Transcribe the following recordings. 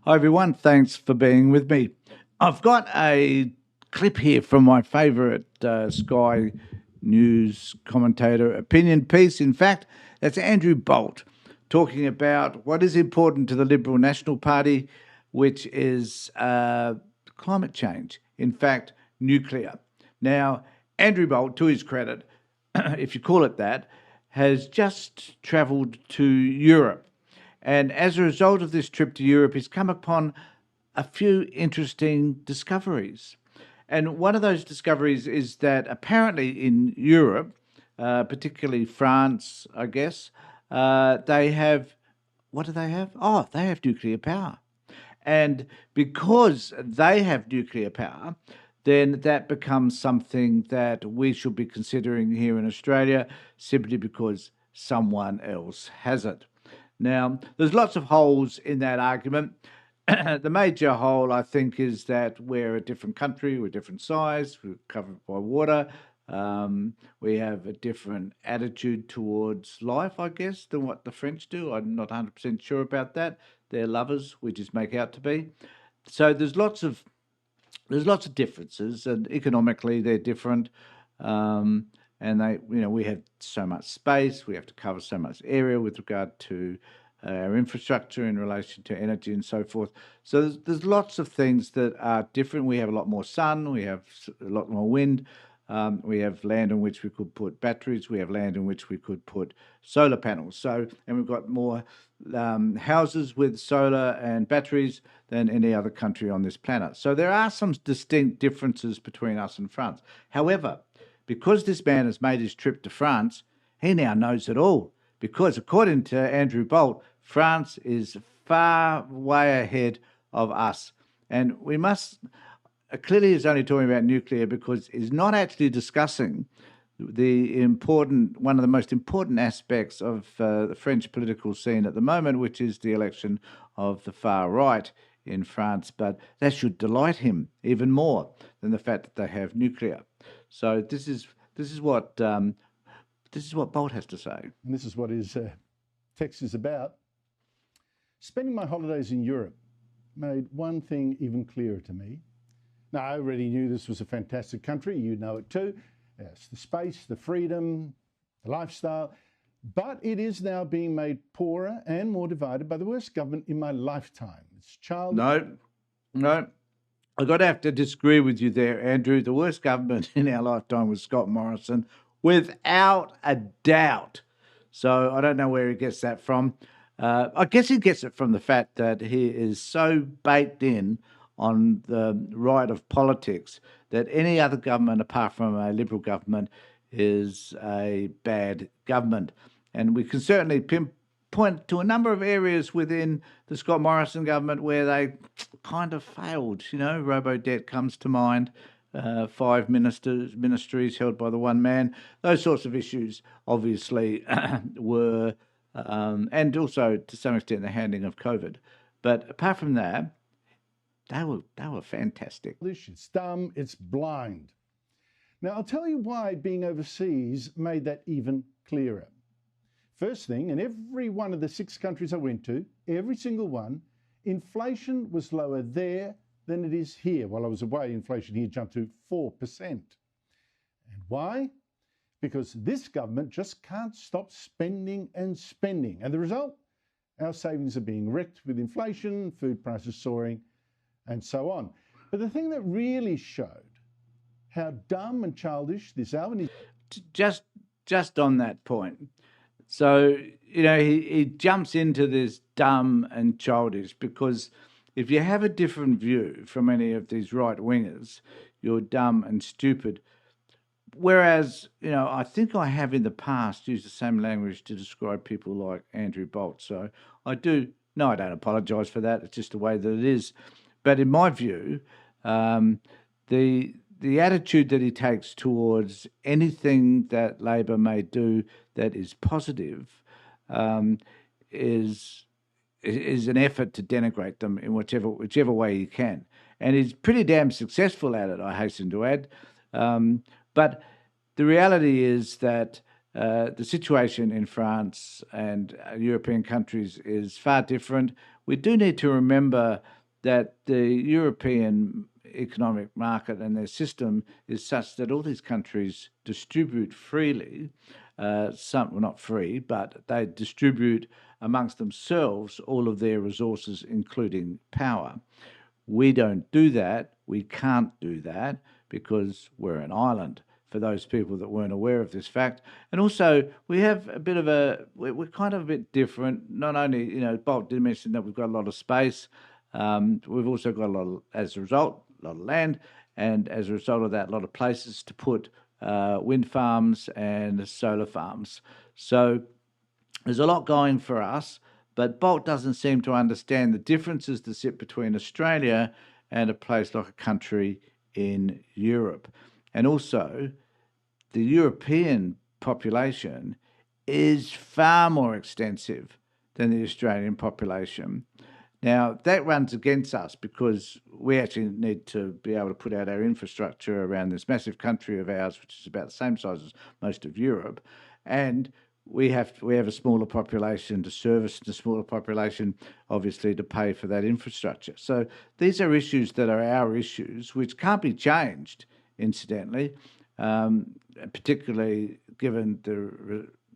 Hi, everyone. Thanks for being with me. I've got a clip here from my favourite Sky News commentator opinion piece. In fact, that's Andrew Bolt talking about what is important to the Liberal National Party, which is climate change. In fact, nuclear. Now, Andrew Bolt, to his credit, if you call it that, has just travelled to Europe. And as a result of this trip to Europe, he's come upon a few interesting discoveries. And one of those discoveries is that apparently in Europe, particularly France, I guess, they have, what do they have? Oh, they have nuclear power. And because they have nuclear power, then that becomes something that we should be considering here in Australia simply because someone else has it. Now, there's lots of holes in that argument. The major hole, I think, is that we're a different country, we're a different size, we're covered by water. We have a different attitude towards life, I guess, than what the French do. I'm not 100% sure about that. They're lovers, we just make out to be. So there's lots of differences, and economically they're different. And we have so much space, we have to cover so much area with regard to our infrastructure in relation to energy and so forth. So there's lots of things that are different. We have a lot more sun, we have a lot more wind. We have land on which we could put batteries. We have land on which we could put solar panels. And we've got more houses with solar and batteries than any other country on this planet. So there are some distinct differences between us and France. However, because this man has made his trip to France, he now knows it all. Because according to Andrew Bolt, France is far way ahead of us. And we must clearly he's only talking about nuclear because he's not actually discussing one of the most important aspects of the French political scene at the moment, which is the election of the far right in France. But that should delight him even more than the fact that they have nuclear. So this is what Bolt has to say. And this is what his text is about. Spending my holidays in Europe made one thing even clearer to me. Now, I already knew this was a fantastic country. You know it too. It's the space, the freedom, the lifestyle. But it is now being made poorer and more divided by the worst government in my lifetime. It's child. No. I've got to have to disagree with you there, Andrew. The worst government in our lifetime was Scott Morrison, without a doubt. So I don't know where he gets that from. I guess he gets it from the fact that he is so baked in on the right of politics that any other government apart from a Liberal government is a bad government. And we can certainly pinpoint to a number of areas within the Scott Morrison government where they kind of failed. Robo-debt comes to mind, 5 ministries held by the one man. Those sorts of issues obviously were, and also to some extent the handling of COVID. But apart from that, they were fantastic. It's dumb, it's blind. Now, I'll tell you why being overseas made that even clearer. First thing, in every one of the 6 countries I went to, every single one, inflation was lower there than it is here. While I was away, inflation here jumped to 4%. And why? Because this government just can't stop spending and spending. And the result? Our savings are being wrecked with inflation, food prices soaring, and so on. But the thing that really showed how dumb and childish this Alvin is. Just on that point. So, he jumps into this dumb and childish because if you have a different view from any of these right-wingers, you're dumb and stupid. Whereas, I think I have in the past used the same language to describe people like Andrew Bolt. So I don't apologise for that. It's just the way that it is. But in my view, the attitude that he takes towards anything that Labor may do that is positive is an effort to denigrate them in whichever way he can. And he's pretty damn successful at it, I hasten to add. But the reality is that the situation in France and European countries is far different. We do need to remember that the European economic market and their system is such that all these countries distribute freely, some, well, not free, but they distribute amongst themselves all of their resources, including power. We don't do that. We can't do that because we're an island, for those people that weren't aware of this fact. And also, we have a bit of we're kind of a bit different. Not only, Bolt did mention that we've got a lot of space, we've also got as a result, a lot of land, and as a result of that, a lot of places to put wind farms and solar farms. So there's a lot going for us, but Bolt doesn't seem to understand the differences that sit between Australia and a place like a country in Europe. And also, the European population is far more extensive than the Australian population. Now, that runs against us because we actually need to be able to put out our infrastructure around this massive country of ours, which is about the same size as most of Europe. And we have a smaller population to service, and a smaller population, obviously, to pay for that infrastructure. So these are issues that are our issues, which can't be changed, incidentally, particularly given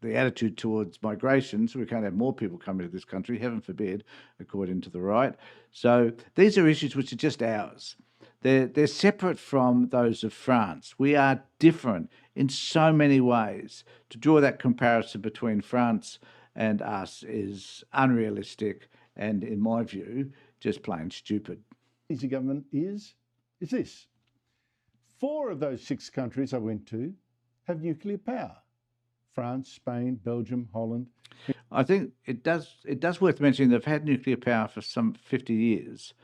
the attitude towards migration. So we can't have more people coming to this country, heaven forbid, according to the right. So these are issues which are just ours. They're separate from those of France. We are different in so many ways. To draw that comparison between France and us is unrealistic and, in my view, just plain stupid. Easy government is this. 4 of those 6 countries I went to have nuclear power. France, Spain, Belgium, Holland. I think it does worth mentioning they've had nuclear power for some 50 years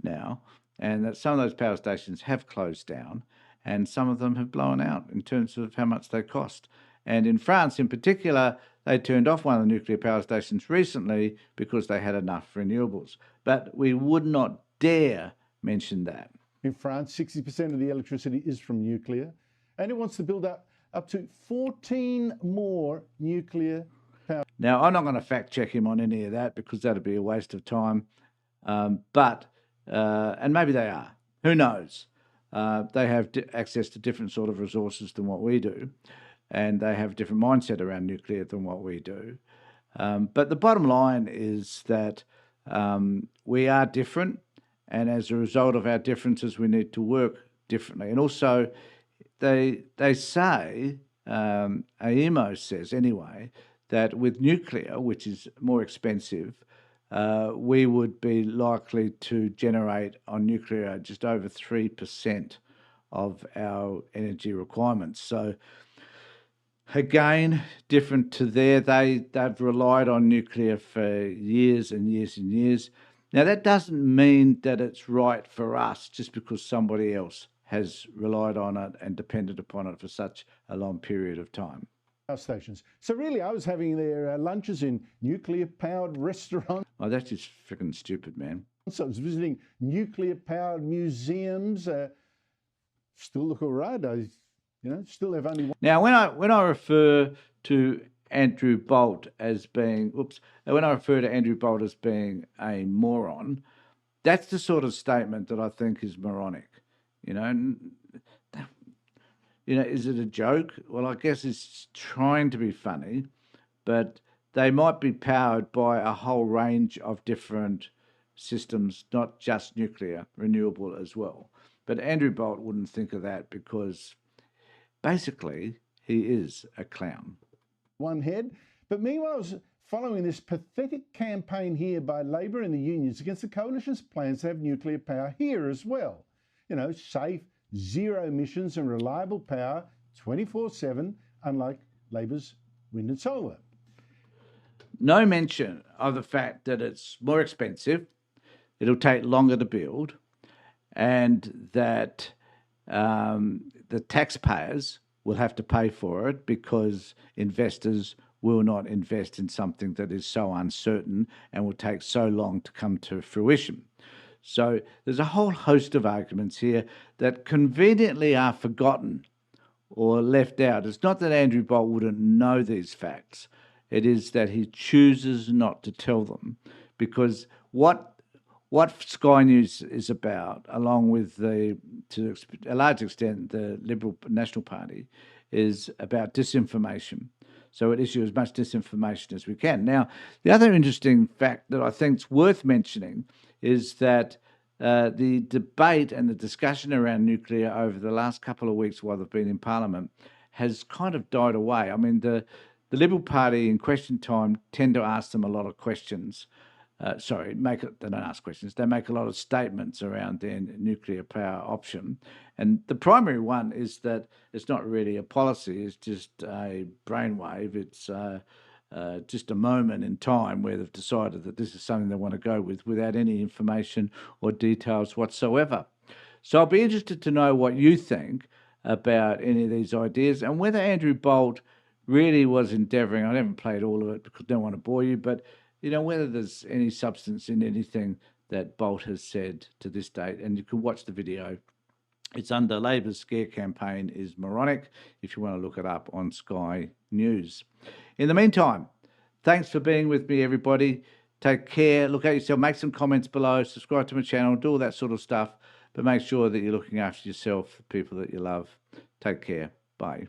now, and that some of those power stations have closed down, and some of them have blown out in terms of how much they cost. And in France, in particular, they turned off one of the nuclear power stations recently because they had enough renewables. But we would not dare mention that. In France, 60% of the electricity is from nuclear, and it wants to build up to 14 more nuclear power. Now, I'm not going to fact check him on any of that because that'd be a waste of time. But maybe they are. Who knows? They have access to different sort of resources than what we do, and they have a different mindset around nuclear than what we do. But the bottom line is that we are different, and as a result of our differences, we need to work differently. And also, they say, AEMO says anyway, that with nuclear, which is more expensive, we would be likely to generate on nuclear just over 3% of our energy requirements. So again, different to they've relied on nuclear for years and years and years. Now, that doesn't mean that it's right for us just because somebody else has relied on it and depended upon it for such a long period of time. Stations. So really, I was having their lunches in nuclear-powered restaurants. Oh, that's just freaking stupid, man. So I was visiting nuclear-powered museums. Still look all right. I, still have only one. Now, when I refer to Andrew Bolt as being, when I refer to Andrew Bolt as being a moron, that's the sort of statement that I think is moronic. Is it a joke? Well, I guess it's trying to be funny, but they might be powered by a whole range of different systems, not just nuclear, renewable as well. But Andrew Bolt wouldn't think of that because basically he is a clown. One head. But meanwhile, I was following this pathetic campaign here by Labor and the unions against the coalition's plans to have nuclear power here as well. Safe, zero emissions and reliable power 24/7, unlike Labor's wind and solar. No mention of the fact that it's more expensive, it'll take longer to build, and that the taxpayers will have to pay for it because investors will not invest in something that is so uncertain and will take so long to come to fruition. So there's a whole host of arguments here that conveniently are forgotten or left out. It's not that Andrew Bolt wouldn't know these facts. It is that he chooses not to tell them, because what Sky News is about, along with to a large extent, the Liberal National Party, is about disinformation. So it issues as much disinformation as we can. Now, the other interesting fact that I think is worth mentioning is that the debate and the discussion around nuclear over the last couple of weeks while they've been in Parliament has kind of died away. I mean, the Liberal Party in question time tend to ask them a lot of questions. They don't ask questions. They make a lot of statements around their nuclear power option. And the primary one is that it's not really a policy, it's just a brainwave. It's just a moment in time where they've decided that this is something they want to go with without any information or details whatsoever. So I'll be interested to know what you think about any of these ideas and whether Andrew Bolt really was endeavouring. I haven't played all of it because I don't want to bore you, but whether there's any substance in anything that Bolt has said to this date. And you can watch the video. It's under Labor's scare campaign is moronic, if you want to look it up on Sky News. In the meantime, thanks for being with me, everybody. Take care. Look at yourself. Make some comments below. Subscribe to my channel. Do all that sort of stuff. But make sure that you're looking after yourself, the people that you love. Take care. Bye.